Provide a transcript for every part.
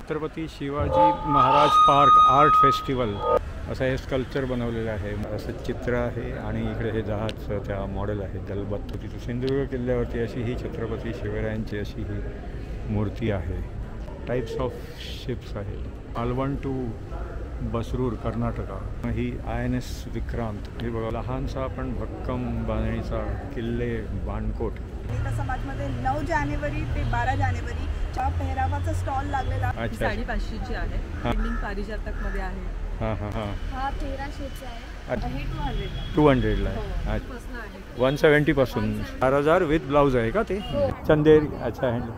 Chhatrapati Shivaji Maharaj park art festival असं हे sculpture बनवलेलं आहे. असं चित्र आहे आणि इकडे हे जहाज त्या मॉडेल आहे दलबत्त. तिथे सिंधुदुर्ग किल्ल्यावरती अशी ही छत्रपती शिवरायांची अशी ही मूर्ती आहे. टाईप्स ऑफ शिप्स आहे. मालवण टू बसरूर कर्नाटका. ही INS विक्रांत. हे बघा लहानसा पण भक्कम बांधणीचा किल्ले बाणकोट. समाजमध्ये 9 जानेवारी ते 12 जानेवारी च्या पेहरावाचा स्टॉल लागलेला. 550ची आहे. पेंडिंग पारिजातकमध्ये आहे. हा 1300चा आहे. हे 200 ला आहे. 170 पासून 4000 विथ ब्लाउज आहे का ते? चंदेरी. अच्छा हँड.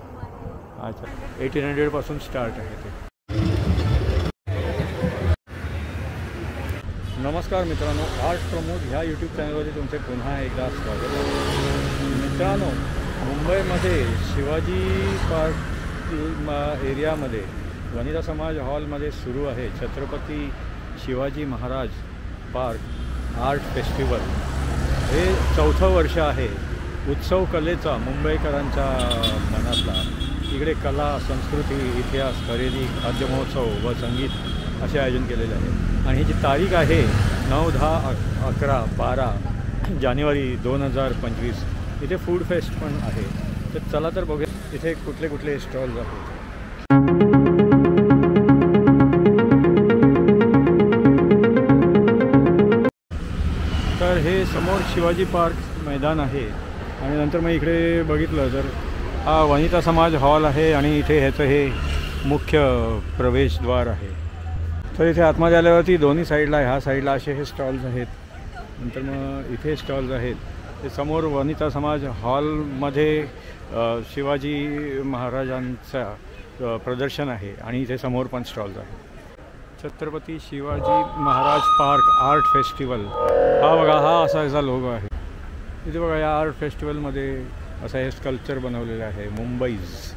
अच्छा 1800 पासून स्टार्ट आहे ते. नमस्कार मित्रांनो, आर्ट प्रमोद ह्या यूट्यूब चॅनलवरती तुमचे पुन्हा एकदा स्वागत. मित्रांनो, मुंबईमध्ये शिवाजी पार्क एरियामध्ये वनिता समाज हॉलमध्ये सुरू आहे Chhatrapati Shivaji Maharaj park art festival. हे 4थं वर्ष आहे. उत्सव कलेचा मुंबईकरांच्या मनातला. इकडे कला, संस्कृती, इतिहास, खरेदी, खाद्य महोत्सव व संगीत असे आयोजन केलेले आहे. आणि ही जी तारीख आहे 9, 10, 11, 12 जानेवारी 2025. इथे फूड फेस्ट पण आहे. तर चला तर बघूया इथे कुठले कुठले स्टॉल्स आहेत. तर हे समोर शिवाजी पार्क मैदान आहे आणि नंतर मग इकडे बघितलं तर हा वनिता समाज हॉल आहे आणि इथे ह्याचं हे मुख्य प्रवेशद्वार आहे. तर इथे आतमध्ये आल्यावरती दोन्ही साईडला ह्या साईडला असे हे स्टॉल्स आहेत. नंतर मग इथे स्टॉल्स आहेत. ते समोर वनिता समाज हॉलमध्ये शिवाजी महाराजांचा प्रदर्शन आहे आणि इथे समोर पण स्टॉल्स आहेत. Chhatrapati Shivaji Maharaj park art festival. हा बघा, हा असा याचा लोगो आहे. इथे बघा या आर्ट फेस्टिवलमध्ये असं हे स्कल्पचर बनवलेलं आहे मुंबईज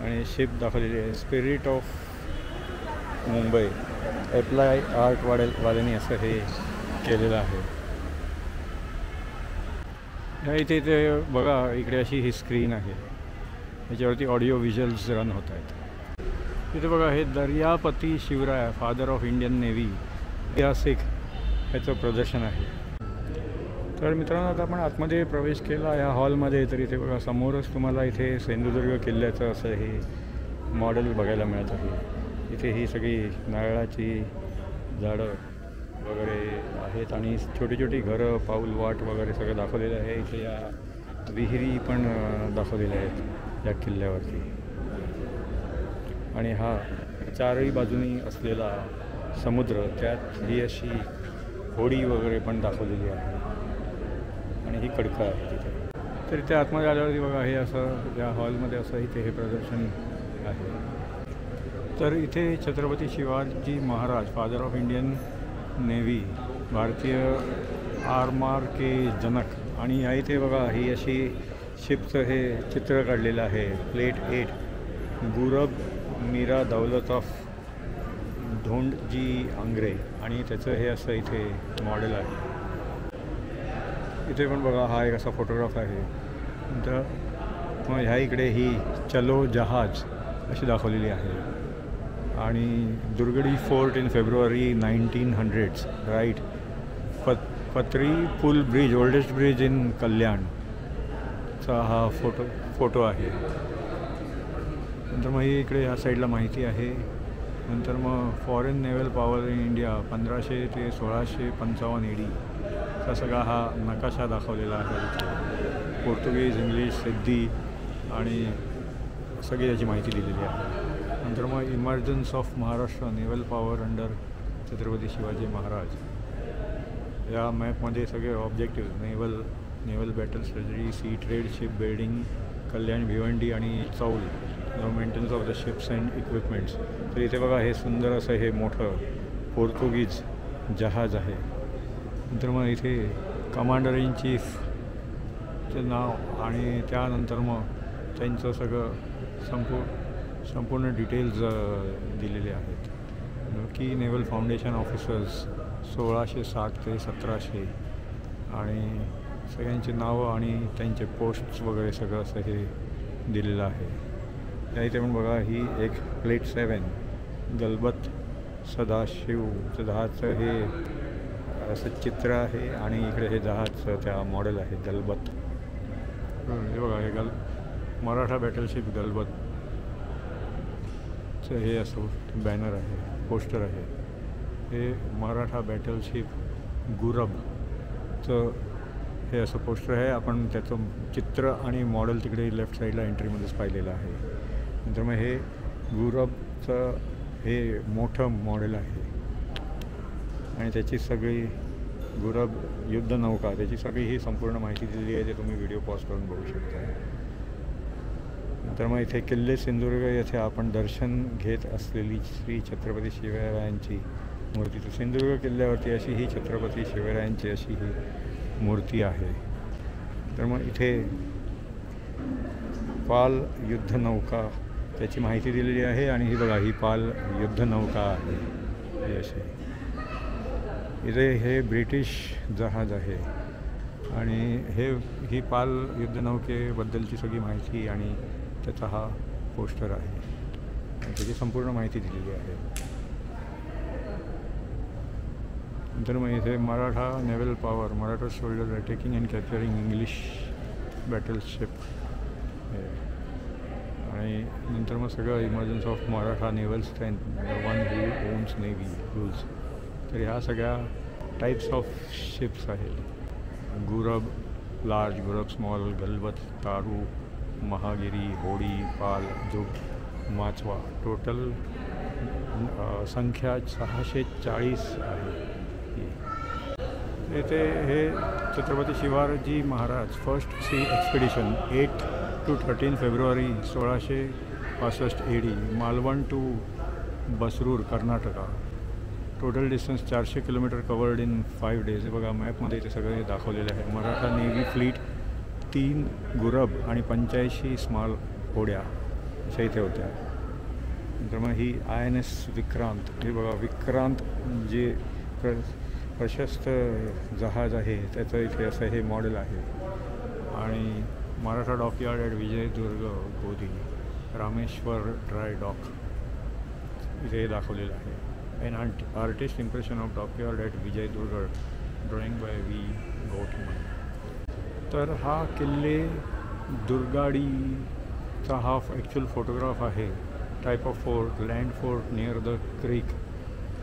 आणि शिप दाखवलेली आहे. Spirit of Mumbai apply art वाल्यांनी असं हे केलेलं आहे. ह्या इथे बघा इकडे अशी ही स्क्रीन आहे. याच्यावरती ऑडिओ व्हिज्युअल्स रन होत आहेत. इथे बघा हे दर्यापती Shivrai father of Indian navy ऐतिहासिक ह्याचं प्रदर्शन आहे. तर मित्रांनो, आता आपण आतमध्ये प्रवेश केला या हॉलमध्ये. तर इथे बघा समोरच तुम्हाला इथे सिंधुदुर्ग किल्ल्याचं असं हे मॉडेल बघायला मिळत आहे. इथे ही सगळी नारळाची झाडं वगैरे आहेत आणि छोटी छोटी घरं, पाऊल वाट वगैरे सगळं दाखवलेलं आहे. इथे या विहिरी पण दाखवलेल्या आहेत या किल्ल्यावरती. आणि हा चारही बाजूनी असलेला समुद्र, त्यात ही अशी होडी वगैरे पण दाखवलेली आहे आणि ही खडकं आहे तिथे. तर इथे आतमध्ये आल्यावरती बघा हे असं या हॉलमध्ये असं इथे हे प्रदर्शन आहे. तर इथे Chhatrapati Shivaji Maharaj father of Indian navy, भारतीय आरमार के जनक. आणि ह्या इथे बघा ही अशी शिपचं हे चित्र काढलेलं आहे. प्लेट 8 गुरब मीरा दौलत ऑफ धोंडजी आंग्रे आणि त्याचं हे असं इथे मॉडेल आहे. इथे पण बघा हा एक असा फोटोग्राफ आहे. नंतर मग ह्या इकडे ही चलो जहाज अशी दाखवलेली आहे. आणि Durgadi fort in February 1900s right. Patri Pul bridge, oldest bridge in कल्याणचा हा फोटो आहे. नंतर मग ही इकडे ह्या साईडला माहिती आहे. नंतर मग foreign naval power in India 1500 ते 1655 AD चा सगळा हा नकाशा दाखवलेला आहे. पोर्तुगीज, इंग्लिश, सिद्धी आणि सगळी याची माहिती दिलेली आहे. नंतर मग emergence of Maharashtra naval power under Chhatrapati Shivaji Maharaj. या मॅपमध्ये सगळे objective naval battle strategy, sea trade, ship building, Kalyan, Bhiwandi आणि Chaul, maintenance of the ships and equipments. तर इथे बघा हे सुंदर असं हे मोठं पोर्तुगीज जहाज आहे. नंतर मग इथे कमांडर इन चीफचं नाव आणि त्यानंतर मग त्यांचं सगळं संपूर्ण डिटेल्स दिलेले आहेत. की नेव्हल फाउंडेशन ऑफिसर्स 1607 ते 1700 आणि सगळ्यांची नावं आणि त्यांचे पोस्ट्स वगैरे सगळं असं हे दिलेलं आहे. या इथे पण बघा ही एक प्लेट 7 दलबत सदाशिव जहाजचं हे असं चित्र आहे आणि इकडे हे जहाजचं त्या मॉडेल आहे दलबत. हे बघा हे मराठा बॅटलशिप दलबतचं हे असं बॅनर आहे, पोस्टर आहे. हे मराठा बॅटलशिप गुरबचं हे असं पोस्टर आहे. आपण त्याचं चित्र आणि मॉडेल तिकडे लेफ्ट साईडला एंट्रीमध्येच पाहिलेलं आहे. नंतर मग हे गुरबचं हे मोठं मॉडेल आहे आणि त्याची सगळी गुरब युद्धनौका त्याची सगळी ही संपूर्ण माहिती दिलेली आहे. ते तुम्ही व्हिडिओ पॉज करून बघू शकता. नंतर मग इथे किल्ले सिंधुदुर्ग येथे आपण दर्शन घेत असलेली श्री छत्रपती शिवरायांची मूर्ती. तर सिंधुदुर्ग किल्ल्यावरती अशी ही छत्रपती शिवरायांची अशी ही मूर्ती आहे. तर मग इथे पाल युद्धनौका त्याची माहिती दिलेली आहे आणि ही बघा ही पाल युद्धनौका आहे ही अशी. इथे हे ब्रिटिश जहाज आहे आणि ही पाल युद्धनौकेबद्दलची सगळी माहिती आणि त्याचा हा पोस्टर आहे आणि त्याची संपूर्ण माहिती दिलेली आहे. नंतर मग इथे Maratha naval power Maratha soldiers are taking and capturing English battleship आणि नंतर मग सगळं emergence of Maratha naval strength the one who owns navy rules. तर ह्या सगळ्या टाईप्स ऑफ शिप्स आहेत. गुरब लार्ज, गुरब स्मॉल, गलबत, तारू, महागिरी, होडी, पाल, जुग, माचवा. टोटल संख्या 640 आहे. इथे हे Chhatrapati Shivaji Maharaj first sea expedition 8 to 13 February 1665 AD Malvan to Basrur Karnataka. Total distance 400 kilometre covered in 5 days. हे बघा मॅपमध्ये ते सगळे दाखवलेले आहे. मराठा नेव्ही फ्लीट 3 गुरब आणि 85 स्मॉल होड्या अशा इथे होत्या. नंतर मग ही INS विक्रांत. हे बघा विक्रांत जे प्रशस्त जहाज आहे त्याचं इथे असं हे मॉडेल आहे. आणि मराठा डॉकयार्ड ॲट विजयदुर्ग गोदी रामेश्वर ड्राय डॉक इथे दाखवलेलं आहे. An artist impression of dockyard at Vijaydurg drawing bye V. Gautaman. तर हा किल्ले दुर्गाडीचा हा ॲक्च्युअल फोटोग्राफ आहे. Type of fort land fort near the creek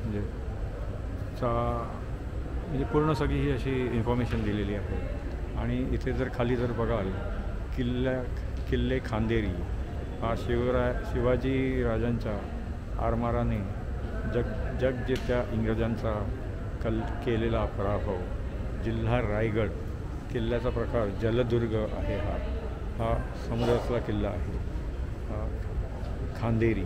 म्हणजे पूर्ण सगळी ही अशी इन्फॉर्मेशन दिलेली आहे. आणि इथे जर खाली जर बघाल किल्ले खांदेरी हा शिवाजी राजांच्या आरमाराने जगजेत्या इंग्रजांचा केलेला पराभव. जिल्हा रायगड. किल्ल्याचा प्रकार जलदुर्ग आहे. हा समुद्रातला किल्ला आहे. खांदेरी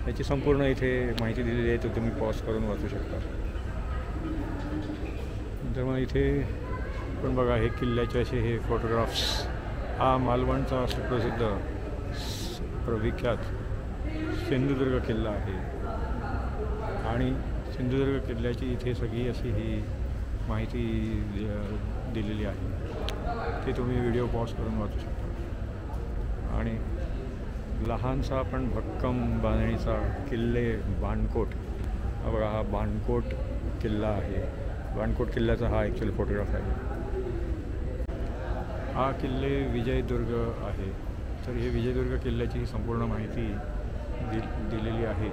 याची संपूर्ण इथे माहिती दिलेली आहे. तर तुम्ही पॉज करून वाचू शकता. तर मग इथे पण बघा हे किल्ल्याचे असे हे फोटोग्राफ्स. हा मालवणचा सुप्रसिद्ध विख्यात सिंधुदुर्ग किल्ला आहे आणि सिंधुदुर्ग किल्ल्याची इथे सगळी अशी ही माहिती दिलेली आहे. ते तुम्ही व्हिडिओ पॉज करून वाचू शकता. आणि लहानसा पण भक्कम बांधणीचा किल्ले बाणकोट. हा बघा हा बाणकोट किल्ला आहे. बाणकोट किल्ल्याचा हा ॲक्च्युअल फोटोग्राफ आहे. हा किल्ले विजयदुर्ग आहे. तर हे विजयदुर्ग किल्ल्याची ही संपूर्ण माहिती दिलेली आहे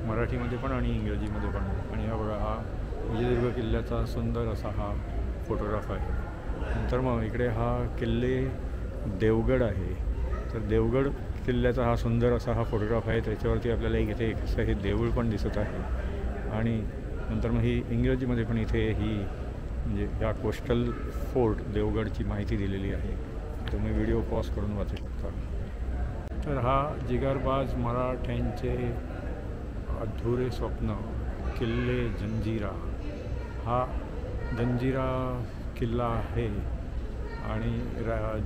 मराठीमध्ये पण आणि इंग्रजीमध्ये पण. आणि हा बघा हा विजयदुर्ग किल्ल्याचा सुंदर असा हा फोटोग्राफ आहे. नंतर मग इकडे हा किल्ले देवगड आहे. तर देवगड किल्ल्याचा हा सुंदर असा हा फोटोग्राफ आहे. त्याच्यावरती आपल्याला इथे असं हे देऊळ पण दिसत आहे. आणि नंतर मग ही इंग्रजीमध्ये पण इथे ही म्हणजे या कोस्टल फोर्ट देवगडची माहिती दिलेली आहे. तुम्ही व्हिडिओ पॉज करून वाचू शकता. तर हा जिगरबाज मराठ्यांचे अधुरे स्वप्न किल्ले जंजिरा. हा जंजिरा किल्ला आहे आणि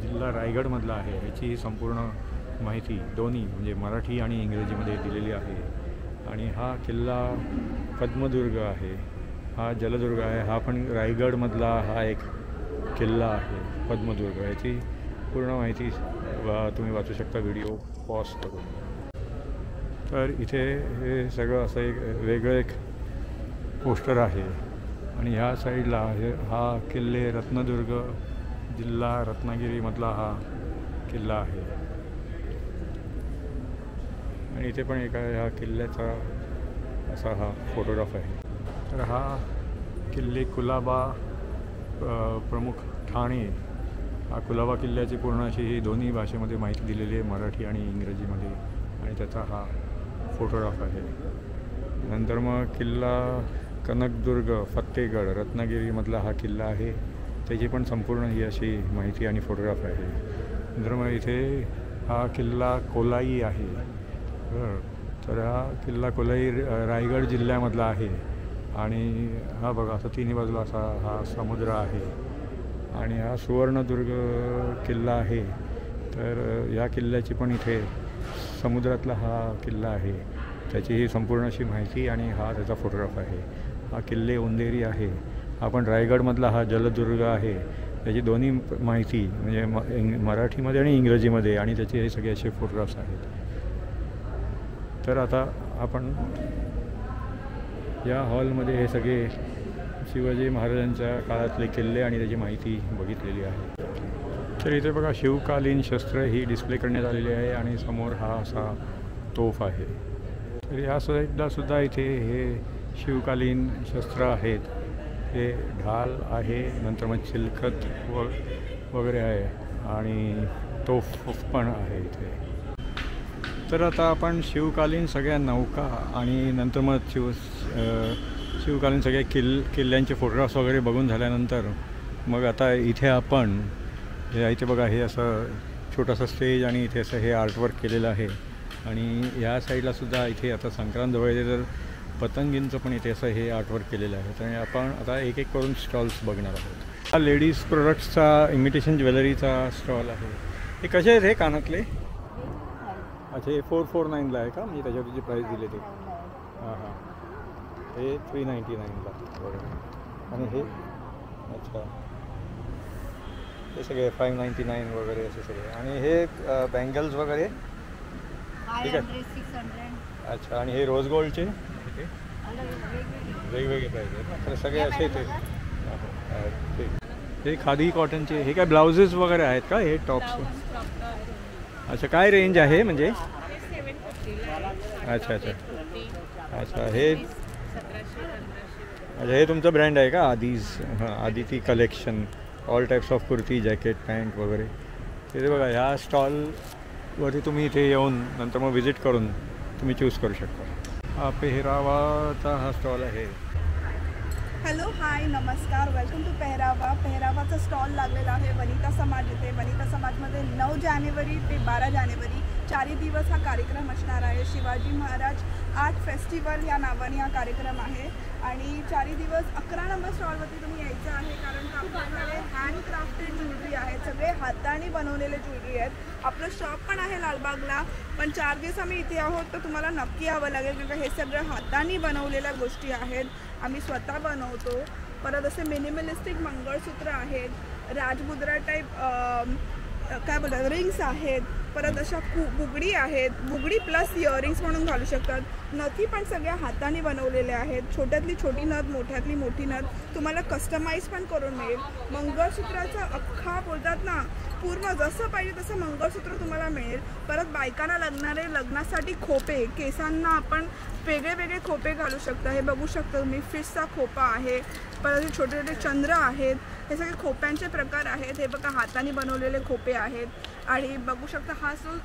जिल्हा रायगडमधला आहे. याची ही संपूर्ण माहिती दोन्ही म्हणजे मराठी आणि इंग्रजीमध्ये दिलेली आहे. आणि हा किल्ला पद्मदुर्ग आहे. हा जलदुर्ग आहे. हा पण रायगडमधला हा एक किल्ला आहे पद्मदुर्ग. याची पूर्ण माहिती तुम्ही वाचू शकता व्हिडिओ पॉज करून. तर इथे हे सगळं असं एक वेगळं एक पोस्टर आहे आणि ह्या साईडला हा किल्ले रत्नदुर्ग जिल्हा रत्नागिरीमधला हा किल्ला आहे आणि इथे पण एका ह्या किल्ल्याचा असा हा फोटोग्राफ आहे. तर हा किल्ले कुलाबा प्रमुख ठाणे हा कुलाबा किल्ल्याची पूर्ण अशी ही दोन्ही भाषेमध्ये माहिती दिलेली आहे, मराठी आणि इंग्रजीमध्ये, आणि त्याचा हा फोटोग्राफ आहे. नंतर मग किल्ला कनकदुर्ग फत्तेगड रत्नागिरीमधला हा किल्ला आहे, त्याची पण संपूर्ण ही अशी माहिती आणि फोटोग्राफ आहे. नंतर मग इथे हा किल्ला कोलाई आहे. तर हा किल्ला कोलाई रायगड जिल्ह्यामधला आहे आणि हा बघा असं तिन्ही बाजूला असा हा समुद्र आहे. आणि हा सुवर्णदुर्ग किल्ला आहे. तर या किल्ल्याची पण इथे समुद्रातला हा किल्ला आहे, त्याची ही संपूर्ण अशी माहिती आणि हा त्याचा फोटोग्राफ आहे. हा किल्ले उंदेरी आहे. हा पण रायगडमधला हा जलदुर्ग आहे, त्याची दोन्ही माहिती म्हणजे मराठीमध्ये आणि इंग्रजीमध्ये, आणि त्याचे हे सगळे असे फोटोग्राफ्स आहेत. तर आता आपण या हॉलमध्ये हे सगळे शिवाजी महाराजांच्या काळातले किल्ले आणि त्याची माहिती बघितलेली आहे. तर इथे बघा शिवकालीन शस्त्र ही डिस्प्ले करण्यात आलेली आहे आणि समोर हा असा तोफ आहे. तर या साईडलासुद्धा इथे हे शिवकालीन शस्त्र आहेत. हे ढाल आहे, नंतर मग चिलखत वगैरे आहे आणि तोफ पण आहे इथे. तर आता आपण शिवकालीन सगळ्या नौका आणि नंतर मग शिवकालीन सगळ्या किल्ल्यांचे फोटोग्राफ्स वगैरे बघून झाल्यानंतर मग आता इथे आपण इथे बघा हे असं छोटंसं स्टेज आणि इथे असं हे आर्टवर्क केलेलं आहे. आणि या साईडलासुद्धा इथे आता संक्रांत जवळ येते तर पतंगींचं पण इथे असं हे आर्टवर्क केलेलं आहे. तर आपण आता एक एक करून स्टॉल्स बघणार आहोत. हा लेडीज प्रोडक्ट्सचा इमिटेशन ज्वेलरीचा स्टॉल आहे. हे कसे आहेत हे कानातले? अच्छा, हे 449ला आहे का? म्हणजे त्याच्यावर जी प्राईस दिली ते. हां हां, हे 399ला बरोबर. आणि हे अच्छा, हे सगळे 599 वगैरे असे सगळे. आणि हे बँगल्स वगैरे ठीक आहे. अच्छा, आणि हे रोज गोल्डचे वेगवेगळे प्राईस आहेत ना? तर सगळे असे ते ठीक. हे खादी कॉटनचे हे काय ब्लाउजेस वगैरे आहेत का? हे टॉप्स? अच्छा, काय रेंज आहे म्हणजे? अच्छा अच्छा अच्छा, हे अच्छा हे तुमचं ब्रँड आहे का आधीच? हां, Aditi collection, all types of kurti, jacket, pant वगैरे. तिथे बघा ह्या स्टॉलवरती तुम्ही इथे येऊन नंतर मग व्हिजिट करून तुम्ही चूज करू शकता. हा पेहरावाचा हा स्टॉल आहे. हॅलो, हाय, नमस्कार, वेलकम टू पेहरावा. पेहरावाचा स्टॉल लागलेला आहे वनिता समाज इथे. वनिता समाजमध्ये 9 जानेवारी ते 12 जानेवारी 4 दिवस हा कार्यक्रम असणार आहे. शिवाजी महाराज आर्ट फेस्टिवल या नावाने हा कार्यक्रम आहे आणि 4 दिवस 11 नंबर स्टॉलवरती तुम्ही यायचं आहे, कारण आपल्याकडे हँडक्राफ्टेड ज्वेलरी आहे, सगळे हाताने बनवलेले ज्वेलरी आहेत. आपलं शॉप पण आहे लालबागला, पण 4 दिवस आम्ही इथे आहोत तर तुम्हाला नक्की यावं लागेल, कारण हे सगळं हाताने बनवलेल्या गोष्टी आहेत. आम्ही स्वतः बनवतो. परत असे मिनिमलिस्टिक मंगळसूत्र आहेत, राजमुद्रा टाईप काय बोलतात रिंग्स आहेत, परत अशा बुगडी आहेत, बुगडी प्लस इयरिंग्स म्हणून घालू शकतात. नथी पण सगळ्या हाताने बनवलेल्या आहेत, छोट्यातली छोटी नथ, मोठ्यातली मोठी नथ तुम्हाला कस्टमाइज पण करून मिळेल. मंगळसूत्राचा अख्खा बोलतात ना, पूर्ण जसं पाहिजे तसं मंगळसूत्र तुम्हाला मिळेल. परत बायकांना लागणारे लग्नासाठी खोपे, केसांना आपण वेगळे वेगळे खोपे घालू शकता. हे बघू शकता तुम्ही, फिशचा खोपा आहे, परत छोटे छोटे चंद्र आहेत, हे सगळे खोप्यांचे प्रकार आहेत. हे बघा हाताने बनवलेले खोपे आहेत. आणि बघू शकता हा जो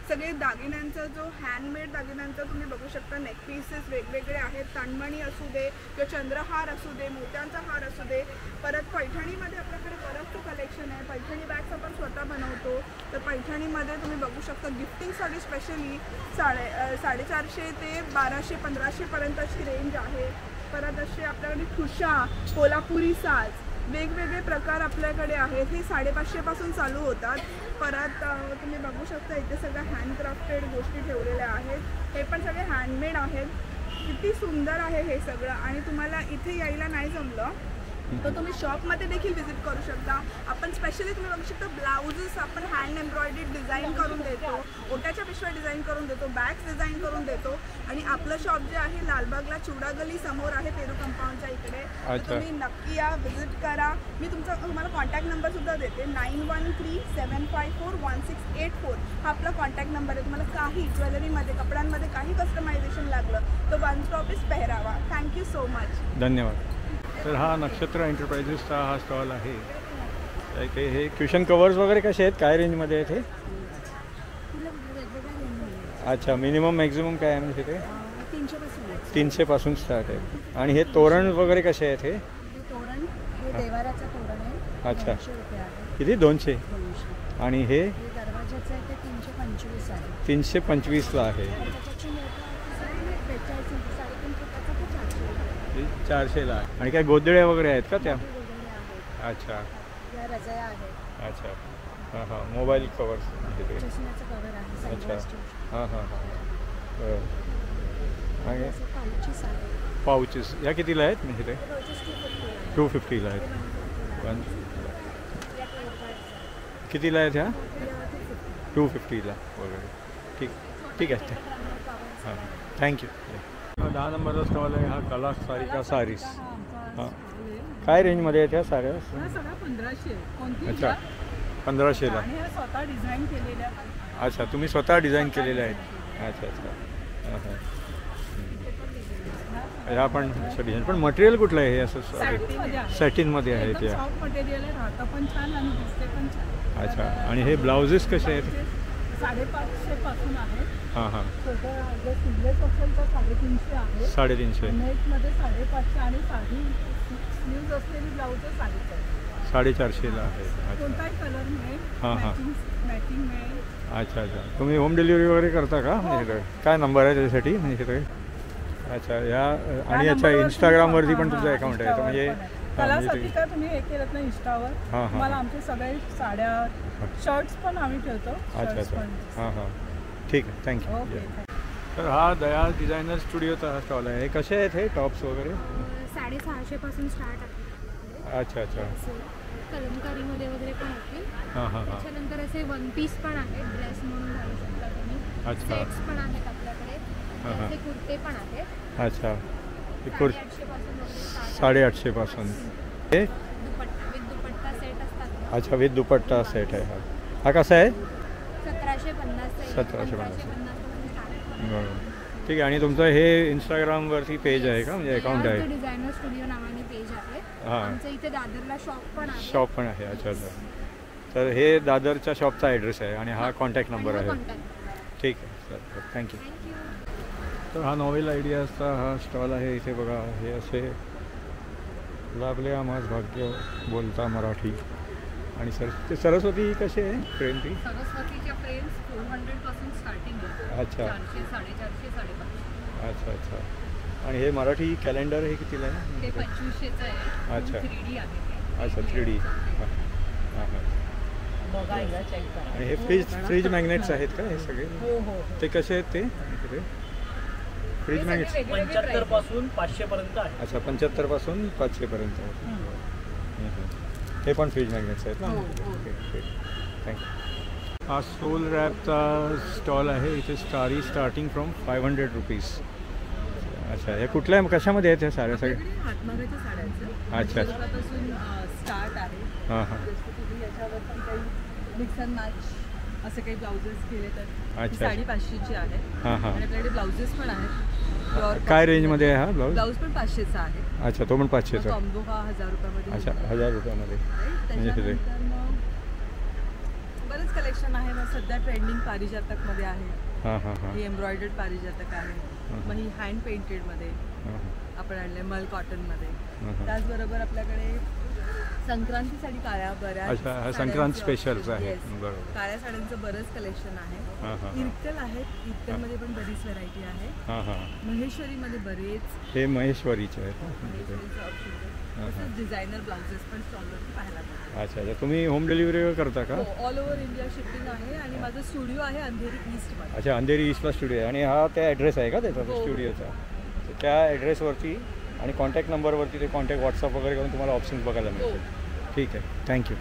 सगळे दागिन्यांचा जो हँडमेड दागिन्यांचा तुम्ही बघू शकता, नेक पीसेस वेगवेगळे आहेत, तणमणी असू दे किंवा चंद्रहार असू दे, मोत्यांचा हार असू दे. परत पैठणीमध्ये आपल्याकडे बरंचसं कलेक्शन आहे. पैठणी बॅग्स आपण स्वतः बनवतो. तर पैठणीमध्ये तुम्ही बघू शकता गिफ्टिंगसाठी स्पेशली 450 ते 1200-1500पर्यंतची रेंज आहे. परत असे आपल्याकडे ठुशा, कोल्हापुरी साज, वेगवेगळे प्रकार आपल्याकडे आहेत. हे 550 पासून चालू होतात. परत तुम्ही बघू शकता इथे सगळ्या हँडक्राफ्टेड गोष्टी ठेवलेल्या आहेत. हे पण सगळे हँडमेड आहेत. किती सुंदर आहे हे सगळं. आणि तुम्हाला इथे यायला नाही जमलं तर तुम्ही शॉपमध्ये देखील व्हिजिट करू शकता. आपण स्पेशली तुम्ही बघू शकता ब्लाउजेस आपण हँड एम्ब्रॉयडरी डिझाईन करून देतो, ओट्याच्या पिशव्या डिझाईन करून देतो, बॅग्स डिझाईन करून देतो. आणि आपलं शॉप जे आहे लालबागला चुडा गली समोर आहे, पेरू कंपाऊंडच्या इकडे. तर तुम्ही नक्की या, व्हिजिट करा. मी तुम्हाला कॉन्टॅक्ट नंबर सुद्धा देते, 9137541684 हा आपला कॉन्टॅक्ट नंबर आहे. तुम्हाला काही ज्वेलरीमध्ये कपड्यांमध्ये काही कस्टमायझेशन लागलं तर one stop is Pehrava. Thank you so much. धन्यवाद. तर हा नक्षत्र एंटरप्राइजेसचा हा स्टॉल आहे. इथे हे क्युशन कवर्स वगैरे कसे आहेत, काय रेंजमध्ये आहेत हे? अच्छा, मिनिमम मॅक्झिमम काय आहे म्हणजे तिथे? 300 पासून स्टार्ट आहे. आणि हे तोरण वगैरे कसे आहेत हे? तोरण हे देवाराचं तोरण आहे. अच्छा, 200 रुपये आहे. किती? 200. आणि हे दरवाजाचं आहे ते 325 आहे. 325ला आहे. त्याच्याची मोठी 42 इंच 3.5 फुटाचा ते 400 आहे. 400ला आहे. आणि काय गोदड्या वगैरे आहेत का त्या? अच्छा या रजया आहेत. अच्छा, हां हां. मोबाईल कवर्स तिथे. चष्म्याचं कवर आहे. अच्छा, हां हां हां. बरं. आणि पाउचेस आहे. पाउचेस या कितीला आहेत म्हणजे ते? रोजेस 250 आहे. 250ला आहेत. कितीला आहेत ह्या? 250ला वगैरे. ठीक ठीक आहे. हां, थँक्यू. 10 नंबरचा स्टॉल आहे हा कला सारिका सारीस. हां, काय रेंजमध्ये आहेत ह्या साड्या? सगळ्या 1500. कोणती? अच्छा, 1500ला. आणि ह्या स्वतः डिझाईन केलेल्या. अच्छा, तुम्ही स्वतः डिझाईन केलेल्या आहेत. अच्छा अच्छा. हां हां. ह्या पण अच्छा डिझाईन. पण मटेरियल कुठलं आहे हे? असं सॅटिनमध्ये आहे ते. सॉफ्ट मटेरियल आहे, राहतं पण छान आणि दिसते पण छान. अच्छा, आणि हे ब्लाउजेस कसे आहेत? 550 पासून आहे. हां हां. छोटं जर सिल्लेस असेल तर 350 आहे. 350. नेटमध्ये 550 आणि साधी स्लीव्ज असलेली ब्लाउज 450. 450ला आहे. अच्छा. कोणताही कलर मिळेल. हां हां. मॅचिंग मिळेल. अच्छा अच्छा. तुम्ही होम डिलिव्हरी वगैरे करता का म्हणजे काय नंबर आहे त्याच्यासाठी म्हणजे ते? अच्छा, या आणि याच्या इंस्टाग्रामवरती पण तुमचं अकाउंट आहे तर म्हणजे कलासाठी का तुम्ही हे केलं ना इंस्टावर, हां हां. मला आमचे सगळे साड्या शर्ट्स पण आम्ही ठेवतो. अच्छा अच्छा. हां हां, ठीक आहे. थँक्यू. ओके. तर हा दयाल डिझायनर स्टुडिओचा हा स्टॉल आहे. कसे आहेत हे टॉप्स वगैरे? 650 पासून स्टार्ट आहे. अच्छा अच्छा. कलमकारीमध्ये वगैरे पण होतील. हां हां हां. त्याच्यानंतर असे वन पीस पण आहेत, ड्रेस म्हणून घालू शकता तुम्ही. अच्छा. सेट्स पण आहेत आपल्याकडे. हां हां. असे कुर्ते पण आहेत. अच्छा, 850 पासून वगैरे start आहे. 850 पासून. हे दुपट्टा विथ दुपट्टा सेट असतात ना. अच्छा, विथ दुपट्टा सेट आहे हा. हा कसा आहे? 1750 आहे. 1750. 1550 पासून start आहे. बरोबर. ठीक आहे. आणि तुमचं हे इंस्टाग्रामवरती पेज आहे का म्हणजे अकाउंट आहे? डिझायनर स्टुडिओ नावाने पेज आहे. हां. आमचं इथे दादरला शॉप पण आहे. शॉप पण आहे. अच्छा अच्छा. तर हे दादरच्या शॉपचा ॲड्रेस आहे आणि हा कॉन्टॅक्ट नंबर आहे. ठीक आहे सर, थँक्यू. तर हा नॉवेल आयडियाजचा हा स्टॉल आहे. इथे बघा हे असे लाभले आम्हास भाग्य बोलता मराठी. आणि ते सरस्वती कशी आहे फ्रेम ती? सरस्वतीच्या फ्रेम्स 400 पासून स्टार्टिंग आहे. अच्छा. 400, 450, 550. अच्छा अच्छा. आणि हे मराठी कॅलेंडर हे कितीला आहे? ते 2500चं आहे. अच्छा. 3D आहे ते. अच्छा, 3D. हां हां हां. बघा एकदा चेक करा. आणि हे फ्रीज मॅग्नेट्स आहेत का हे सगळे? हो हो. ते कसे आहेत ते फ्रीज मॅग्नेट्स? 75 पासून 500 पर्यंत आहे. अच्छा, 75 पासून 500 पर्यंत. हे पण फ्रीज मॅग्नेट्स आहेत ना? Okay, thank you. हा सोल रॅपचा स्टॉल आहे. इथे साडी स्टार्टिंग फ्रॉम 500 रुपीज. अच्छा, हे कुठल्या कशामध्ये आहेत ह्या साड्या सगळ्या? हातमागाच्या साड्यांचं अच्छा. पासून स्टार्ट आहे. हां हां. तुम्ही याच्यावर पण काही मिक्स अँड मॅच असे काही ब्लाउजेस केले तर अच्छा. 550ची आहे. हां हां. आणि आपल्याकडे ब्लाउजेस पण आहेत. काय रेंजमध्ये आहे हा ब्लाऊज? ब्लाऊज पण 500चा आहे. अच्छा, तो पण 500चा. कॉम्बो हा 1000 रुपयामध्ये. अच्छा, 1000 रुपयामध्ये. म्हणजे तिथे त्याच्यानंतर मग बरेच कलेक्शन आहे. मग सध्या ट्रेंडिंग पारिजातकमध्ये आहे. हां हां हां. ही एम्ब्रॉयडर्ड पारिजातक आहे. मग ही हँड पेंटेडमध्ये आपण आणले मल कॉटनमध्ये. त्याचबरोबर आपल्याकडे संक्रांतीसाठी काळ्या बऱ्याच. अच्छा, हा संक्रांत स्पेशल्स आहे. बरोबर. काळ्या साड्यांचं बरंच कलेक्शन आहे. हां हां. इरकल आहेत. इरकलमध्ये पण बरीच व्हरायटी आहे. हां हां. महेश्वरीमध्ये बरेच हे महेश्वरीचे आहेत. तसंच डिझायनर ब्लाउजेस पण स्टॉलवरती पाहायला मिळतात. अच्छा अच्छा. तुम्ही होम डिलिव्हरी करता का? ऑल ओव्हर इंडिया शिपिंग आहे. आणि माझा स्टुडिओ आहे अंधेरी ईस्टमध्ये. अच्छा, अंधेरी ईस्टला स्टुडिओ आहे. आणि हा त्या ॲड्रेस आहे का त्याचा स्टुडिओचा? त्या ॲड्रेसवरती आणि कॉन्टॅक्ट नंबरवरती ते कॉन्टॅक्ट व्हॉट्सअप वगैरे करून तुम्हाला ऑप्शन्स बघायला मिळतील. ठीक आहे, थँक्यू.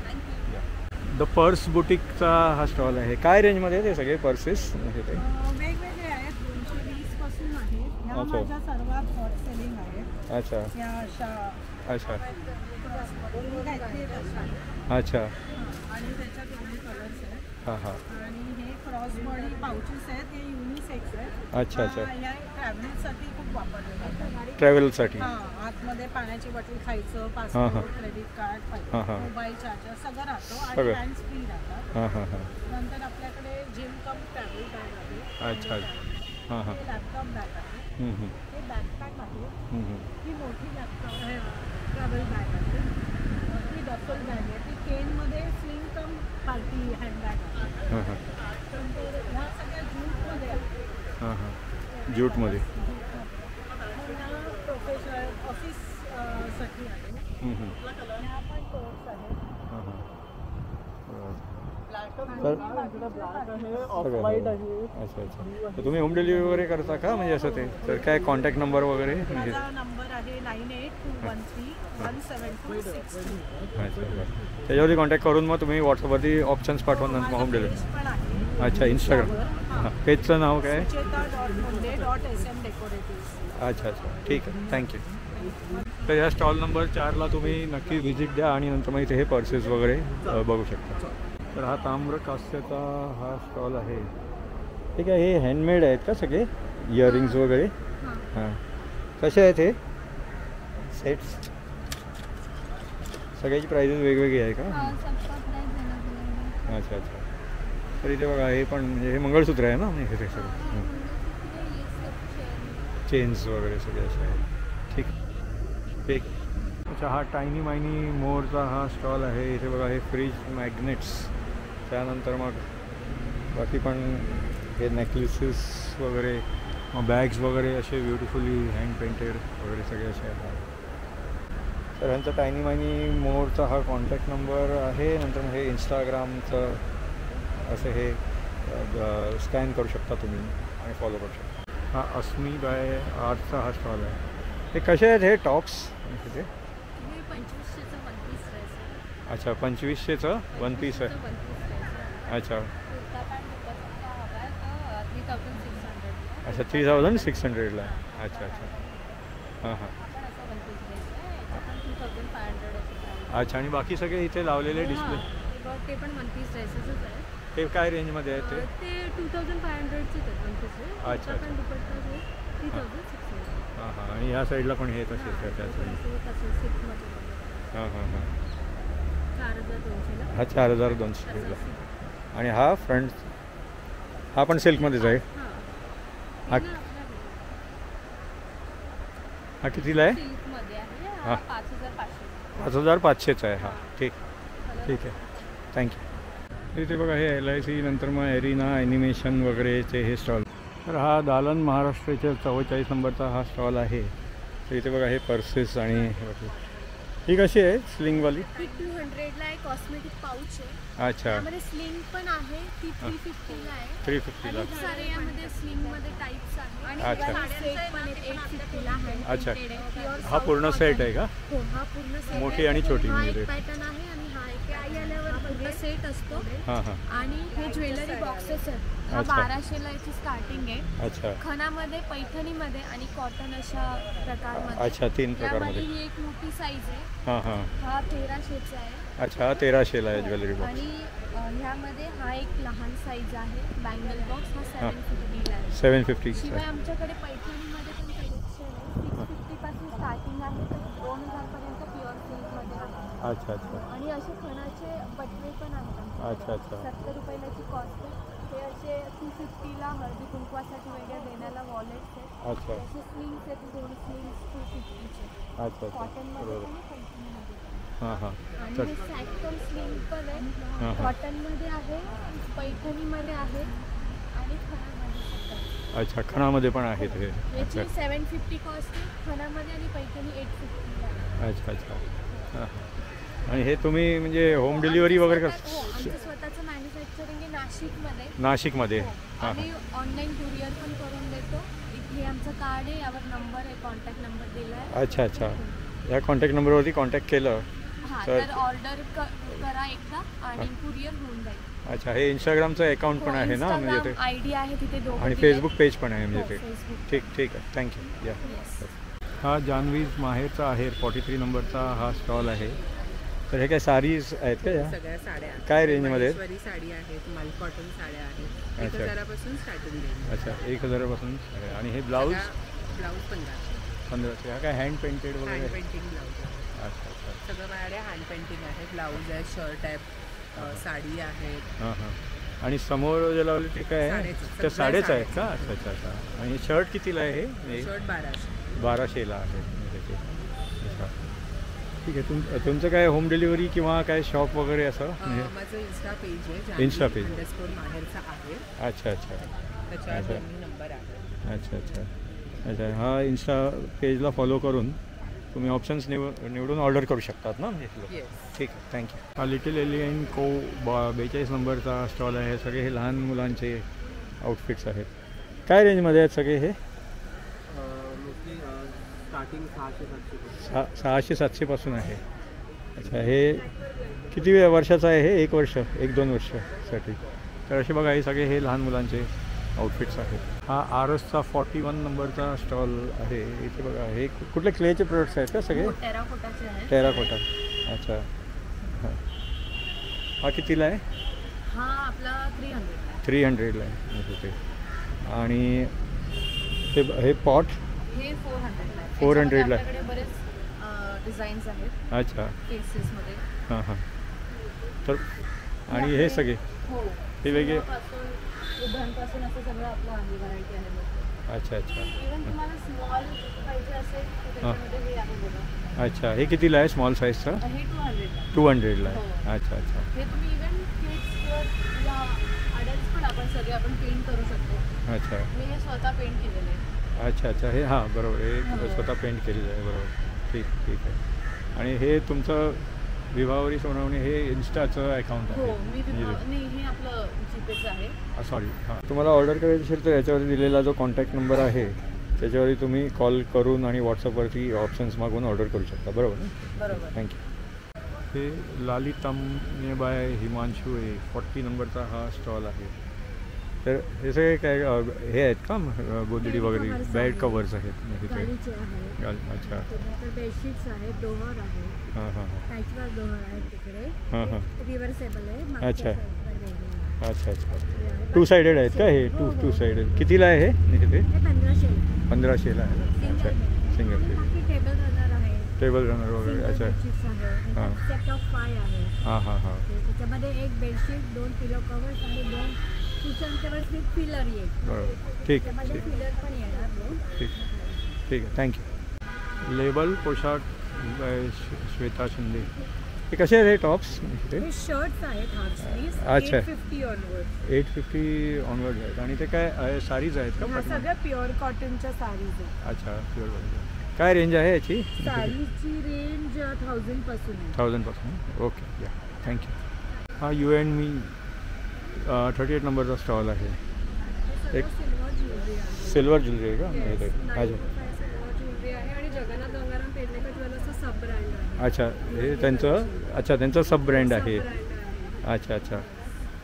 द पर्स बुटीकचा हा स्टॉल आहे. काय रेंजमध्ये ते सगळे पर्सेस म्हणजे ते वेगवेगळे आहेत, 220 पासून आहेत. ह्या अच्छा. माझ्या सर्वात हॉट सेलिंग आहेत. अच्छा या अशा अच्छा घातली तशा. अच्छा आणि त्याच्यात दोन्ही कलर्स आहेत. हां हां आणि हे क्रॉस बॉडी पाउचेस आहेत, हे युनिसेक्स आहेत. अच्छा अच्छा. ह्या ट्रॅव्हलिंगसाठी खूप वापरले जातात. ट्रॅव्हलसाठी. हां, आतमध्ये पाण्याची बॉटल, खायचं, हां, पासपोर्ट, हां. क्रेडिट कार्ड, हां, हां. मोबाईल चार्जर सगळं राहतं आणि सगळं. हँड्स फ्री राहतात. हां हां हां. नंतर आपल्याकडे जिम कम ट्रॅव्हल बॅग आहे. अच्छा. हां हां. हे लॅपटॉप बॅग आहे. हे बॅकपॅक आहे. ही मोठी लॅपटॉप ट्रॅव्हल बॅग आहे. ही डफल बॅग आहे. ती केनमध्ये स्लिंग कम पार्टी हँडबॅग आहे. हां हां नंतर ह्या सगळ्या ज्यूटमध्ये आहे. हां हां. ज्यूटमध्ये. प्रोफेशनल ऑफिससाठी आहे. ह्या पण टोर्स आहेत. हां हां. ऑफ व्हाईट आहे. अच्छा अच्छा. तर तुम्ही होम डिलिव्हरी वगैरे करता का म्हणजे असं ते तर काय कॉन्टॅक्ट नंबर वगैरे म्हणजे माझा नंबर आहे 9821317263. अच्छा अच्छा. त्याच्यावरती कॉन्टॅक्ट करून मग तुम्ही व्हॉट्सअपवरती ऑप्शन्स पाठवून नंतर होम डिलिव्हरी. पण आहे. अच्छा. इंस्टाग्राम. हां. पेजचं नाव काय? सुचेता.मुंडे.sm डेकोरेटिव्ह. अच्छा अच्छा. ठीक आहे, थँक्यू. तर या स्टॉल नंबर 4ला तुम्ही नक्की व्हिजिट द्या आणि नंतर मग इथे हे पर्सेस वगैरे बघू शकता. तर हा ताम्र कास्याचा हा स्टॉल आहे. ठीक आहे. हे हँडमेड आहेत का सगळे इयरिंग्स वगैरे? हां. कसे आहेत हे सेट्स? सगळ्याची प्राइजेस वेगवेगळी आहे का? अच्छा अच्छा. तर इथे बघा हे पण म्हणजे हे मंगळसूत्र आहे ना म्हणजे हे सगळं चेन्स वगैरे सगळे असे आहेत. ठीक ठीक. अच्छा. हा टायनी मायनी मोरचा हा स्टॉल आहे. इथे बघा हे फ्रीज मॅग्नेट्स, त्यानंतर मग बाकी पण हे नेकलेसेस वगैरे, मग बॅग्स वगैरे असे ब्युटिफुली हँड पेंटेड वगैरे सगळे असे आहेत. तर ह्यांचा टायनी मायनी मोरचा हा कॉन्टॅक्ट नंबर आहे. नंतर मग हे इंस्टाग्रामचं असं हे स्कॅन करू शकता तुम्ही आणि फॉलो करू शकता. हा अस्मी बाय आर्टचा हा स्टॉल आहे. हे कसे आहेत हे टॉप्स तिथे? 2500चं वन पीस ड्रेस आहे. अच्छा. 2500चं वन पीस आहे. अच्छा कुर्ता पॅन्ट दुपट्टा हवा आहे तर 3600. अच्छा. 3600ला. अच्छा अच्छा. हां हां. आपण असं वन पीस ड्रेस आहे, याचं पण 2500 अशी प्राईस. अच्छा. आणि बाकी सगळे इथे लावलेले डिस्प्ले ते पण वन पीस ड्रेसेसच आहे. ते काय रेंजमध्ये आहेत ते? ते 2500चे आहेत वन पीस. अच्छा. पण दुपट्टा जो 3600. हां हां. आणि ह्या साईडला पण हे तसेच आहे त्याच तसं सिल्कमध्ये हां हां हां. 4200ला. हा 4200ला. आणि हा फ्रंट हा पण सिल्कमध्येच आहे. हा हा कितीला आहे? सिल्कमध्ये आहे. हां. 5500. 5500चा आहे. हां. ठीक ठीक आहे, थँक्यू. इथे बघा हे LIC नंतर मग एरिना ॲनिमेशन वगैरेचे हे स्टॉल. तर हा दालन महाराष्ट्राच्या 44 नंबरचा हा स्टॉल आहे. तर इथे बघा हे पर्सेस आणि ही कशी आहे स्लिंगवाली? ही 200ला आहे. कॉस्मेटिक पाऊच आहे. अच्छा. यामध्ये स्लिंग पण आहे. ती 350ला आहे. 350ला. खूप सारे यामध्ये स्लिंगमध्ये टाईप्स आहेत. आणि अच्छा. सेट पण आहेत 850ला हँड अच्छा. पेंटेड आहे. प्युअर हा पूर्ण सेट आहे का? हो, हा पूर्ण सेट मोठी आणि छोटी हा म्हणजे. एक पॅटर्न आहे आणि हा एक आई आल्यावर पूर्ण सेट असतो. हां हां. आणि हे ज्वेलरी बॉक्सेस आहेत. हा अच्छा. 1200ला याची स्टार्टिंग आहे. अच्छा खणामध्ये, पैठणीमध्ये आणि कॉटन अशा प्रकारमध्ये. अच्छा. 3 यामध्ये प्रकारमध्ये. ही एक मोठी साईज आहे. हां हां. हा 1300चा आहे. अच्छा. हा 1300ला आहे ज्वेलरी बॉक्स. आणि ह्यामध्ये हा एक लहान साईज आहे बँगल बॉक्स. हा 750ला आहे. 750. शिवाय आमच्याकडे पैठणीमध्ये पण कलेक्शन आहे. 650 पासून स्टार्टिंग आहे तर 2000 पर्यंत प्युअर सिल्कमध्ये आहे. अच्छा अच्छा. आणि असे खणाचे बटवे पण आहेत आमच्याकडे. अच्छा अच्छा. 70 रुपयाची कॉस्ट आहे. हे असे 250ला हळदी कुंकवासाठी वेगळ्या देण्याला वॉलेट्स आहेत. अच्छा. असे स्लिंग्स आहेत. 2 स्लिंग्स 250चे. अच्छा अच्छा. कॉटनमध्ये बरोबर. पण पैठणीमध्ये पण. हां हां. आणि तर हे सॅक्टम स्लिंग पण आहे. हां हां. कॉटनमध्ये आहे, पैठणीमध्ये आहे आणि खणामध्ये सुद्धा आहे. अच्छा. खणामध्ये पण आहेत हे. याची अच्छा 750 कॉस्ट आहे. खणामध्ये आणि पैठणी 850 आहे. अच्छा अच्छा. हां. आणि हे तुम्ही म्हणजे होम डिलिव्हरी वगैरे हो, कर आमचं स्वतःचं मॅन्युफॅक्चरिंग आहे नाशिकमध्ये. नाशिकमध्ये? हो. हां आम्ही ऑनलाईन कुरिअर पण करून देतो. हे आमचं कार्ड आहे, यावर नंबर आहे, कॉन्टॅक्ट नंबर दिला आहे. अच्छा अच्छा, या कॉन्टॅक्ट नंबरवरती कॉन्टॅक्ट केलं हां, तर तर ऑर्डर करा एकदा आणि कुरिअर होऊन जाईल. अच्छा, हे इंस्टाग्रामचं अकाउंट पण आहे ना म्हणजे ते, आयडी आहे तिथे दोघं आणि दिलेत. फेसबुक पेज पण आहे म्हणजे हो, ते. Facebook. ठीक ठीक आहे, थँक्यू या. Yes. हा जान्हवीज माहेरचा आहे, 43 नंबरचा हा स्टॉल आहे. तर हे काय साडीज आहेत का या? सगळ्या साड्या आहेत. काय रेंजमध्ये आहेत? महेश्वरी साडी आहेत, मल कॉटन साड्या आहेत. अच्छा. 1000पासून स्टार्टिंग रेंज. अच्छा, 1000पासून आहे. आणि हे ब्लाऊज ब्लाऊज 1500. 1500. हा काय हँड पेंटेड हँड वगैरे? पेंटिंग ब्लाऊज आहे. अच्छा अच्छा. सगळं माझ्याकडे हँड पेंटिंग आहे. ब्लाऊज आहे, शर्ट आहे, साडी आहे. हां हां. आणि समोर जे लावले ते काय आहे? साडेच. त्या सगळ्या साडेच आहेत का? साडेच. अच्छा अच्छा अच्छा. आणि शर्ट कितीला आहे हे? शर्ट 1200. 1200ला आहे म्हणजे ते. अच्छा, ठीक आहे. तुमचं काय होम डिलिव्हरी किंवा काय शॉप वगैरे असं म्हणजे? माझं इन्स्टा पेज आहे, Insta page. _ माहेरचा आहे. अच्छा अच्छा त्याच्यावर अच्छा. दोन्ही नंबर आहे. अच्छा अच्छा अच्छा. हा इन्स्टा पेजला फॉलो करून तुम्ही ऑप्शन्स निवडून ऑर्डर करू शकतात ना म्हणजे? येस. ठीक आहे, थँक्यू. हा लिटिल एलियन को 42 नंबरचा स्टॉल आहे. सगळे हे लहान मुलांचे आउटफिट्स आहेत. काय रेंजमध्ये आहेत सगळे हे? स्टार्टिंग 600-700 पासून आहे. अच्छा, हे किती वर्षाचं आहे हे? 1 वर्ष, 1-2 वर्षासाठी. तर असे बघा, हे सगळे हे लहान मुलांचे आउटफिट्स आहेत. हा आरसचा 41 नंबरचा स्टॉल आहे. इथे बघा, हे कुठले क्लेचे प्रोडक्ट्स आहेत का सगळे? टेराकोटाचे आहे. टेराकोटा. अच्छा हां. हा कितीला आहे? हा आपला 300. 300ला आहे म्हणजे ते. आणि हे पॉट हे 400 ला आहे. 400 ला आहे. आपल्याकडे बरेच डिझाईन्स आहेत अच्छा केसेसमध्ये. हां हां. तर आणि हे सगळे हो, हे वेगळे? पासून उभ्यांपासून असं सगळं आपलं आहे, व्हरायटी आहे बघा. अच्छा अच्छा. इव्हन तुम्हाला स्मॉल पाहिजे असेल तर त्याच्यामध्ये हे आहे बघा. अच्छा, हे कितीला आहे स्मॉल साईजचं? हे 200 ला. 200ला आहे. हो. अच्छा अच्छा हे तुम्ही इव्हन किड्स या अडल्ट्स पण आपण सगळे आपण पेंट करू शकतो. अच्छा मी हे स्वतः पेंट केलेलं आहे. अच्छा अच्छा. हे हां बरोबर, हे हो. स्वतः पेंट केलेलं आहे. बरोबर, ठीक ठीक आहे. आणि हे तुमचं विवाहवरी सोनवणे हे इन्स्टाचं अकाउंट आहे? हो, मी नाही, हे आपलं जीपेचं आहे. सॉरी हां. तुम्हाला ऑर्डर करायची असेल तर याच्यावरती दिलेला जो कॉन्टॅक्ट नंबर आहे त्याच्यावरती तुम्ही कॉल करून आणि व्हॉट्सअपवरती ऑप्शन्स मागून ऑर्डर करू शकता. बरोबर ना? बरोबर. थँक्यू. हे लालितम बाय हिमांशू आहे, 40 नंबरचा हा स्टॉल आहे. तर हे सगळे काय हे आहेत का गोदडी वगैरे? बेड कवर्स आहेत तिथे? गालीचे आहे. अच्छा त्यानंतर बेडशीट्स आहेत, डोहर आहे, हां हां हां पॅचवर्क डोहर आहेत तिकडे. हां हां. रिव्हर्सेबल आहे. अच्छा. मागच्या side ला वेगळं आहे. अच्छा अच्छा. हे आहे. 2 साइडेड आहेत का हे? Two sided. कितीला आहे हे तिथे? हे 1500 ला. 1500ला आहे. अच्छा, सिंगल आणि बेड. बाकी टेबल रनर आहे, टेबल रनर वगैरे. अच्छा बेडशीट्स आहे. हां. सेट ऑफ 5 आहे. हां हां हां. त्याच्यामध्ये एक बेडशीट, 2 पिलो कवर्स आणि 2 कुशन कवर्स विथ फिलर येईल. बरोबर, ठीक त्यामध्ये ठीक फिलर पण येणार 2. ठीक ठीक आहे, थँक्यू. लेबल पोशाख बाय श्वेता शिंदे. हे कसे आहेत हे टॉप्स? हे शर्ट्स आहेत हाफ स्लीव्स. अच्छा. 850 ऑनवर्ड. 850 ऑनवर्ड आहेत. आणि ते काय साडीज आहेत का? ह्या सगळ्या प्युअर कॉटनच्या साडीज आहेत. अच्छा, प्युअर. काय रेंज आहे याची? साडीची रेंज 1000 पासून आहे. 1000पासून. ओके, या थँक्यू. हा यू अँड मी 38 नंबरचा स्टॉल आहे. एक सिल्वर ज्वेलरी आहे. सिल्वर ज्वेलरी आहे का? अच्छा सिल्वर ज्वेलरी आहे आणि जगन्नाथ गंगाराम पेडणेकर ज्वेलर्सचा सब ब्रँड आहे. अच्छा, हे त्यांचं, अच्छा त्यांचं सब ब्रँड आहे. सब ब्रँड आहे. अच्छा अच्छा.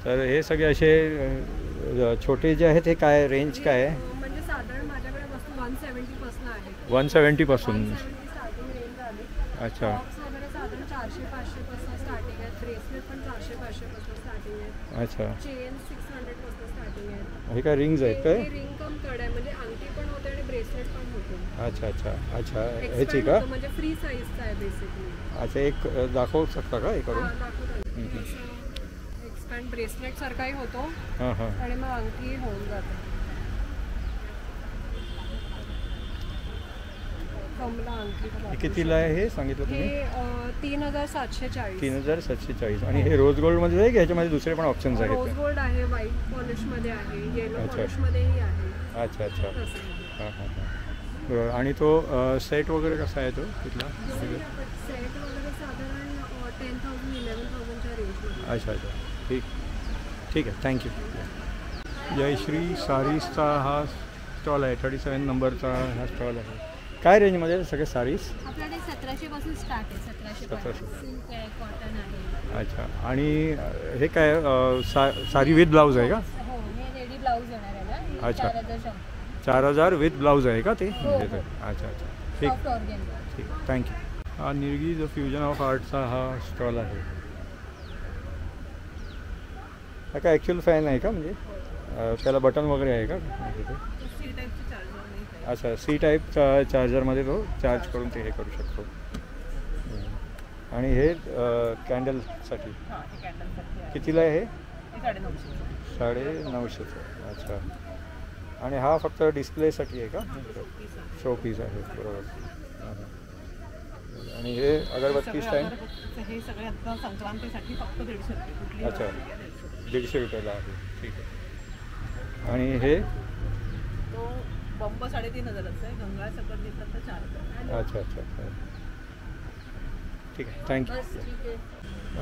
तर हे सगळे असे छोटे जे आहेत हे काय रेंज काय आहे? म्हणजे साधारण माझ्याकडे वस्तू 170 पासून आहे. 170 पासून. 170 स्टार्टिंग रेंज आहे. अच्छा टॉप्स वगैरे साधारण 400-500 पासून स्टार्टिंग आहेत. ब्रेसलेट पण 400-500 पासून स्टार्टिंग आहे. अच्छा. चेन 600 पासून स्टार्टिंग आहे. हे काय रिंग्ज आहेत काय? हे रिंग कम कड आहे, म्हणजे अंगठी पण होते आणि ब्रेसलेट पण होते. अच्छा अच्छा अच्छा. ह्याची Expand का? होतं, म्हणजे फ्री साईजचा आहे बेसिकली. अच्छा, एक दाखवू शकता का हे करून? एक्सपॅन्ड ब्रेसलेट सारखाही होतो हां हां. आणि मग अंगठी होऊन जाते. कमला अंगठी हे कितीला आहे हे सांगितलं तुम्ही? हे 3740. 3740. आणि हे रोज गोल्डमध्ये आहे की ह्याच्यामध्ये दुसरे पण ऑप्शन्स रोज आहेत? गोल्ड आहे, व्हाईट पॉलिशमध्ये आहे, येलो अच्छा. पॉलिशमध्येही आहे. अच्छा अच्छा. तसं आहे. हां हां हां. बरोबर. आणि तो सेट वगैरे कसा आहे तो तिथला? सेट वगैरे साधारण 10,000-11,000च्या रेंजमध्ये. अच्छा अच्छा. ठीक ठीक आहे, थँक्यू. जयश्री सारीजचा हा स्टॉल आहे 37 नंबरचा हा स्टॉल आहे. काय रेंजमध्ये सगळे साडीज? आपल्याकडे 1700 पासून स्टार्ट आहे. 1700 सिल्क आहे, कॉटन आहे. अच्छा. आणि हे काय साडी विथ ब्लाऊज आहे का? हो, हे रेडी ब्लाऊज येणार आहे ना. अच्छा. 4100. 4000 विथ ब्लाऊज आहे का ते? हो. अच्छा अच्छा ठीक सॉफ्ट ऑर्गेन्झा. ठीक थँक्यू. हा निर्गी द फ्युजन ऑफ आर्टचा हा स्टॉल आहे. हा काय ॲक्च्युअल फॅन आहे का? म्हणजे त्याला बटन वगैरे आहे का? सी टाईपचे चार्जर नाही. अच्छा सी टाईप चार्जरमध्ये तो चार्ज करून ते हे करू शकतो. आणि हे कॅन्डलसाठी हां, हे कॅन्डलसाठी आहे. कितीला आहे हे? हे 950. 950. अच्छा. आणि हा फक्त डिस्प्लेसाठी आहे का? शो पीस आहे बरोबर. आणि हे अगरबत्ती स्टँड हे सगळे आता संक्रांतीसाठी फक्त 150 रुपये. कुठली अच्छा. 150 रुपयाला आहे. ठीक आहे. आणि हे तो बंब 3500चा आहे. गंगाळ सकट घेतलं तर 4000. अच्छा अच्छा अच्छा ठीक आहे थँक्यू. बस ठीक आहे.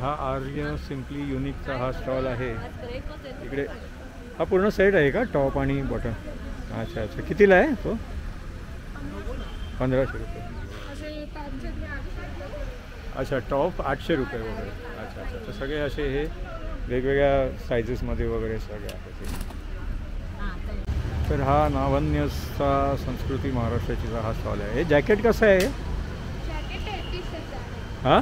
हा आर्य सिम्पली युनिकचा हा स्टॉल आहे. आज ब्रेकच आहे. इकडे हा पूर्ण सेट आहे का? टॉप आणि बॉटम? अच्छा अच्छा कितीला आहे तो? 1500 रुपये. असे टॉपचे अच्छा टॉप 800 रुपये वगैरे. अच्छा अच्छा तर सगळे असे हे वेगवेगळ्या सायझेसमध्ये वगैरे सगळे आहेत ते. तर हा नावन्यचा संस्कृती महाराष्ट्राचा हा स्टॉल आहे. हे जॅकेट कसं आहे? जॅकेट 3300चं आहे. हां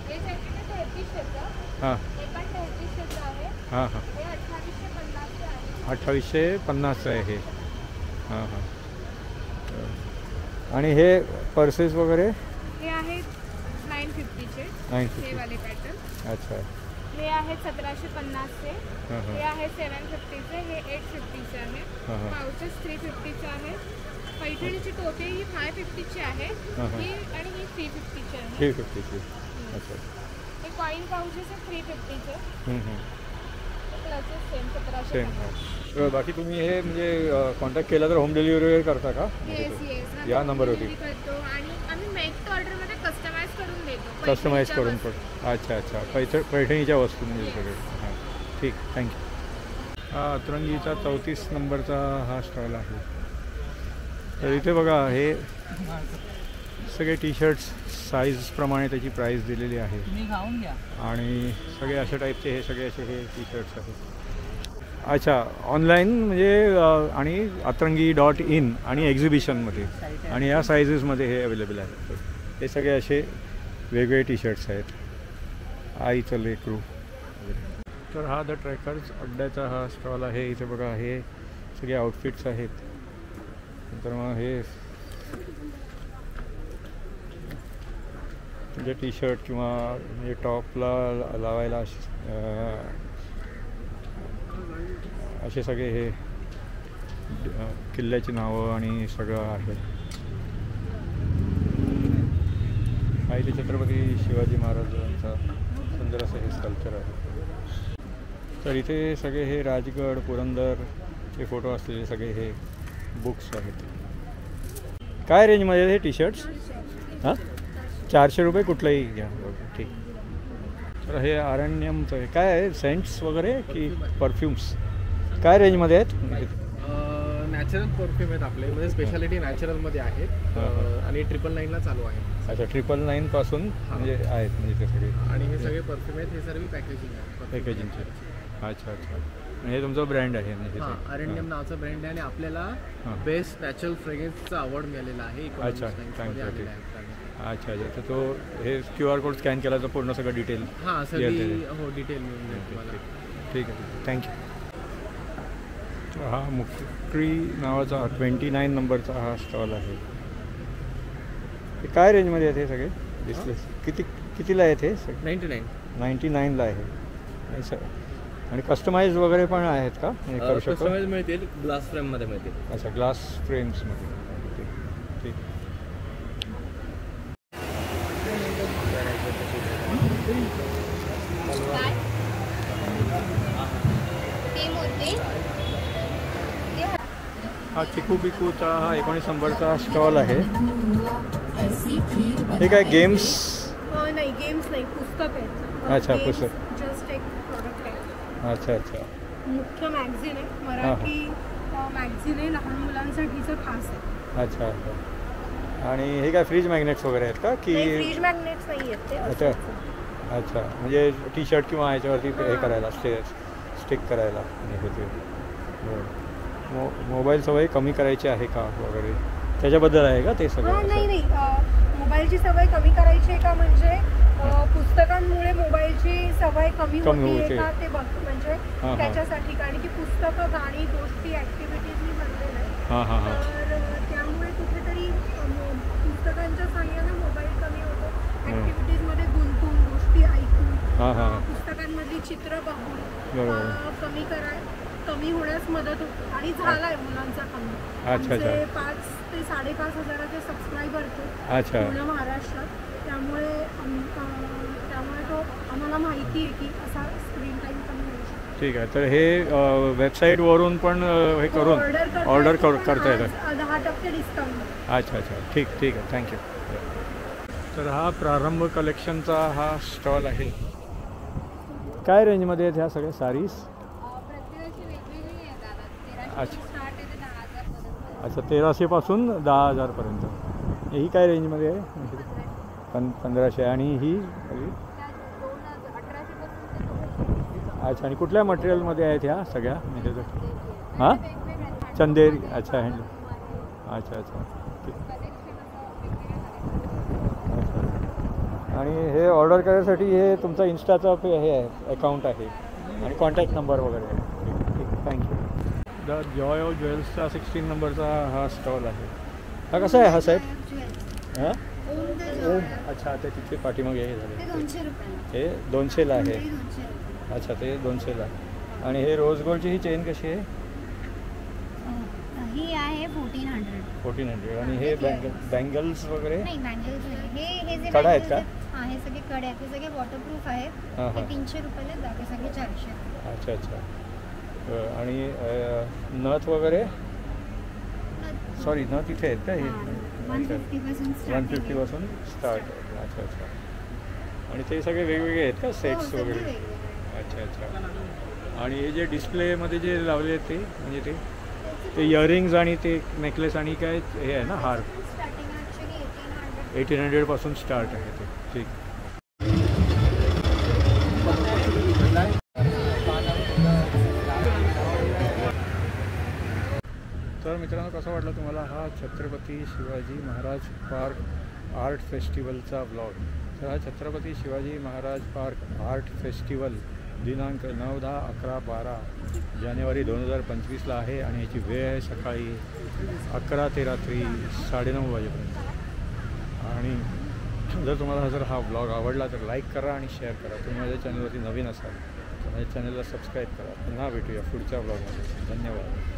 हे जॅकेट 3300चं. हां हे पण 3300चं आहे. हां हां हे 2850चं आहे. 2850 आहे हे. हां हां. आणि हे पर्सेस वगैरे? हे आहेत 950चे. 950. हे वाले पॅटर्न. अच्छा. हे आहेत 1750चे. हां हे हां आहे 750चे. हे 850चे आहे. हां हां पाउचेस 350चे आहे. पैठणीची टोपी ही 550ची आहे. हां हां. ही आणि ही 350ची आहे. 350ची. अच्छा. हे कॉईन पाउचेस आहे 350चे. Clutches same same 1750. बाकी तुम्ही हे म्हणजे कॉन्टॅक्ट केला तर होम डिलिव्हरी वगैरे करता का? Yes yes. या नंबरवरती करतो आणि आम्ही मेक टू ऑर्डरमध्ये कस्टमाइज करून देतो. कस्टमाइज पैठणीच्या करून वस्तू. पण. अच्छा अच्छा पैठणीच्या वस्तू म्हणजे सगळे. हां ठीक थँक्यू. हा अतरंगीचा 34 नंबरचा हा स्टॉल आहे. तर इथे बघा हे सगळे टी शर्ट्स साईजप्रमाणे त्याची प्राईस दिलेली आहे. तुम्ही खाऊन घ्या. आणि सगळे अशा टाईपचे हे सगळे असे हे टी शर्ट्स आहेत. अच्छा ऑनलाईन म्हणजे आणि अतरंगी.in आणि एक्झिबिशनमध्ये आणि या सायझेसमध्ये हे अवेलेबल आहेत. हे सगळे असे वेगवेगळे टी शर्ट्स आहेत. आईचं लेकरू. तर हा द ट्रॅकर्स अड्ड्याचा हा स्टॉल आहे. इथे बघा हे सगळे आउटफिट्स आहेत. नंतर मग हे म्हणजे टी शर्ट किंवा म्हणजे टॉपला लावायला असे सगळे हे किल्ल्याची नावं आणि सगळं आहे. हा इथे छत्रपती शिवाजी महाराजांचा सुंदर असं हे स्कल्पचर आहे. तर इथे सगळे हे राजगड पुरंदरचे फोटो असलेले सगळे हे बुक्स आहेत. काय रेंजमध्ये हे टी शर्ट्स? हां 400 रुपये कुठलंही घ्या. ठीक. तर हे आरण्यमचं आहे. काय आहे सेंट्स वगैरे की परफ्युम्स? काय रेंजमध्ये आहेत? नॅचरल परफ्यूम आहेत आपले म्हणजे स्पेशालिटी नॅचरलमध्ये आहेत आणि 999ला चालू आहे. अच्छा 999 पासून म्हणजे आहेत म्हणजे ते सगळे. आणि हे सगळे परफ्यूम आहेत. हे सर्व पॅकेजिंग आहे. पॅकेजिंगचे. अच्छा अच्छा. हे तुमचं ब्रँड आहे म्हणजे? हां आरण्यम नावाचं ब्रँड आहे आणि आपल्याला बेस्ट नॅचरल फ्रेग्रन्सचा अवॉर्ड मिळालेला आहे. अच्छा थँक्यू. अच्छा अच्छा. तर तो हे QR कोड स्कॅन केला तर पूर्ण सगळं डिटेल? हां सगळी हो डिटेल मिळून जाईल तुम्हाला. ठीक आहे थँक्यू. हा मुक्री नावाचा 29 नंबरचा हा स्टॉल आहे. हे काय रेंजमध्ये आहेत हे सगळे डिस्प्ले? कितीला आहेत हे? 99ला आहे. आणि कस्टमाइज वगैरे पण आहेत का? हे करू शकतो? कस्टमाइज मिळतील. ग्लास फ्रेममध्ये मिळतील. अच्छा ग्लास फ्रेम्समध्ये. ठीक. हा चिकू पिकूचा हा 19 नंबरचा स्टॉल आहे. हे काय गेम्स? नाही गेम्स नाही पुस्तक आहे. अच्छा पुस्तक. जस्ट एक प्रोडक्ट आहे. अच्छा अच्छा. मुख्य मॅगझिन आहे मराठी मॅगझिन आहे लहान मुलांसाठीचं खास आहे. अच्छा अच्छा. आणि हे काय फ्रीज मॅग्नेट्स वगैरे आहेत का की फ्रीज मॅग्नेट्स नाही आहेत ते अच्छा अच्छा, म्हणजे टी शर्ट किंवा ह्याच्यावरती हे करायला स्टिक करायला हे होते. मोबाईल सवय कमी करायची आहे का वगैरे त्याच्याबद्दल आहे का ते सगळं? नाही मोबाईलची सवय कमी करायची आहे का म्हणजे पुस्तकांमुळे मोबाईलची सवय कमी होते का ते बघ म्हणजे त्याच्यासाठी. कारण की पुस्तकं गाणी गोष्टी ॲक्टिव्हिटीज मी बनलेलं आहे तर त्यामुळे कुठेतरी पुस्तकांच्या साहाय्याने मोबाईल कमी होतो. ॲक्टिव्हिटीजमध्ये गुंतून गोष्टी ऐकून पुस्तकांमधली चित्र बघून कमी होण्यास मदत होते. आणि झाला आहे मुलांचा कमी. अच्छा अच्छा. 5 ते 5.5 हजाराचे सबस्क्रायबर अच्छा पूर्ण महाराष्ट्रात. त्यामुळे तो आम्हाला माहिती आहे की असा स्क्रीन टाईम कमी होऊ शकतो. ठीक आहे. तर हे वेबसाईटवरून पण हे करून ऑर्डर करता येतं. 10% डिस्काउंट. अच्छा अच्छा. ठीक आहे. थँक्यू. तर हा प्रारंभ कलेक्शनचा हा स्टॉल आहे. काय रेंजमध्ये आहेत ह्या सगळ्या साडीज? प्रत्येकाची वेगवेगळी आहे दादा. 1300 अच्छा. स्टार्ट आहे ते 10,000 पर्यंत. अच्छा 1300पासून 10,000पर्यंत. ही काय रेंजमध्ये आहे? 1500. आणि ही त्या 1800 पासून. अच्छा. आणि कुठल्या मटेरियलमध्ये आहेत ह्या सगळ्या म्हणजे वेगवेगळ्या आहेत. चंदेरी. अच्छा अच्छा अच्छा. ठीक. अच्छा. आणि हे ऑर्डर करण्यासाठी हे तुमचा इन्स्टाचा हे आहे अकाउंट आहे आणि कॉन्टॅक्ट नंबर वगैरे आहे. ठीक. थँक्यू. द जॉय ऑफ ज्वेल्सचा 16 नंबरचा हा स्टॉल आहे. हा कसा आहे हा सेट? हां ओम. अच्छा. ते तिथे पाठीमागे हे झाले. 200 रुपयाला. हे 200ला आहे. 200. अच्छा. ते 200ला. आणि हे रोज गोल्डची ही चेन कशी आहे? ही आहे 1400. आणि हे बँगल्स वगैरे नाही बँगल्स हे जे कडा आहेत का? हां हे सगळे कडे आहेत. हे सगळे वॉटरप्रूफ आहेत. हे 300 रुपयाला जाते सगळे 400. अच्छा अच्छा. आणि नथ वगैरे सॉरी नथ इथे आहेत का? हे 150 पासून स्टार्ट. अच्छा अच्छा. आणि ते सगळे वेगवेगळे आहेत का सेट्स वगैरे? अच्छा अच्छा. आणि हे जे डिस्प्लेमध्ये जे लावले आहेत ते म्हणजे ते इयरिंग्ज आणि ते नेकलेस आणि काय हे आहे ना हार? 1800पासून स्टार्ट आहे ते. ठीक. तर मित्रांनो कसा वाटला तुम्हाला हा छत्रपती शिवाजी महाराज पार्क आर्ट फेस्टिवलचा ब्लॉग? तर हा Chhatrapati Shivaji Maharaj park art festival दिनांक 9, 10, 11, 12 जानेवारी 2025ला आहे. आणि याची वेळ आहे सकाळी 11 ते रात्री 9:30 वाजेपर्यंत. आणि जर तुम्हाला जर हा ब्लॉग आवडला तर लाईक करा आणि शेअर करा. तुम्ही माझ्या चॅनलवरती नवीन असाल तर माझ्या चॅनलला सबस्क्राईब करा. पुन्हा भेटूया पुढच्या ब्लॉगमध्ये. धन्यवाद.